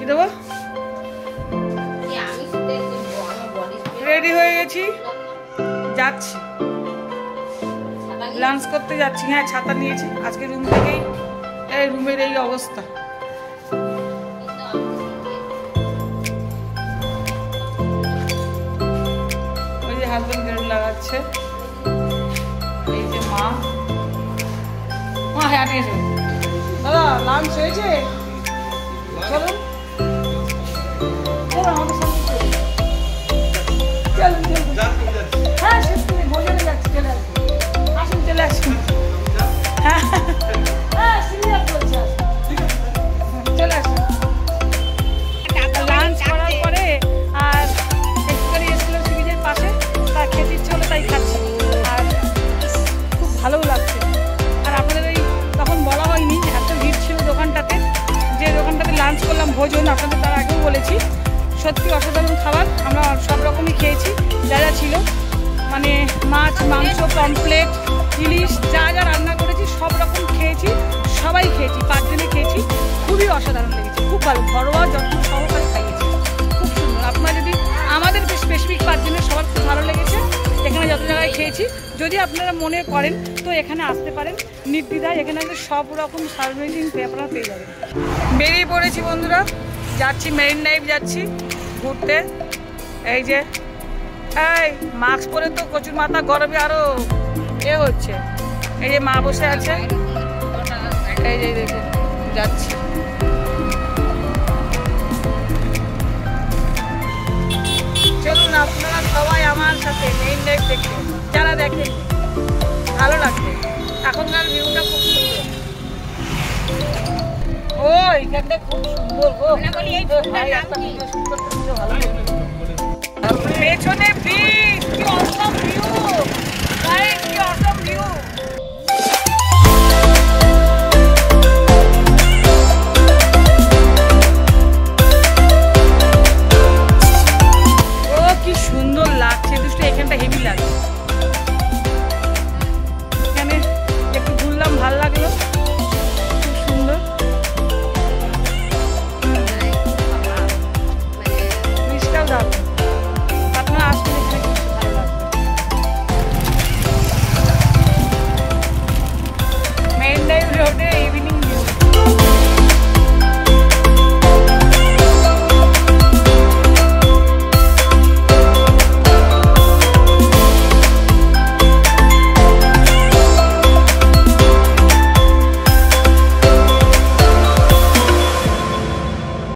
কি দেবো? রেডি হয়ে গেছি, যাচ্ছি লাঞ্চ করতে যাচ্ছি। হ্যাঁ ছাতা নিয়েছি, আজকে রুম থেকেই এই রুমের এই অবস্থা। ওই যে হাজবেন্ড বেলুন লাগাচ্ছে, এই যে মা হ্যাঁ ঠিক আছে দাদা লাঞ্চ হয়েছে, চলুন আমাদের সাথে হ্যাঁ শেষ করে ভোজনে যাচ্ছি, চলে আসুন আসুন চলে আসুন। হ্যাঁ হ্যাঁ সিরিয়াল বলছে, চলে আসুন। লাঞ্চ করার পরে আর একটুখানি এসেছিল সিরিজের পাশে, তার খেতে ইচ্ছে হলো তাই খাচ্ছি, আর খুব ভালোও লাগছে। আর আপনাদের এই তখন বলা হয়নি, এত ভিড় ছিল দোকানটাতে, যে দোকানটাতে লাঞ্চ করলাম ভোজন, আপনাদের তার আগেও বলেছি। সত্যি অসাধারণ খাবার, আমরা সব রকমই খেয়েছি যা যা ছিল, মানে মাছ মাংস পমফ্লেট ইলিশ যা যা রান্না করেছি সব রকম খেয়েছি, সবাই খেয়েছি, 5 জনে খেয়েছি, খুবই অসাধারণ লেগেছে, খুব ভালো, ঘরোয়া যত্ন সহকারে খাইয়েছি, খুব সুন্দর। আপনারা যদি আমাদের স্পেসিফিক 5 জনের সবার খুব ভালো লেগেছে, এখানে যত জায়গায় খেয়েছি, যদি আপনারা মনে করেন তো এখানে আসতে পারেন নির্দ্বিধায়, এখানে সব রকম সার্ভিসিং আপনারা পেয়ে যাবেন। বেরিয়ে পড়েছি বন্ধুরা, যাচ্ছি মেরিন ড্রাইভ যাচ্ছি ঘুরতে। এই যে এই মাস্ক পরে তো কচুর মাথা গরমে আরো এ হচ্ছে। এই যে মা বসে আছে, এই যে দেখুন যাচ্ছি। চলুন আপনারা সবাই আমার সাথে মেরিন ড্রাইভ দেখতে, যারা দেখেন ভালো লাগবে, এখনকার ভিউটা খুব সুন্দর। ও এখানটা খুব সুন্দর গো, পেছনে ব্রিজ, কি অসাম ভিউ।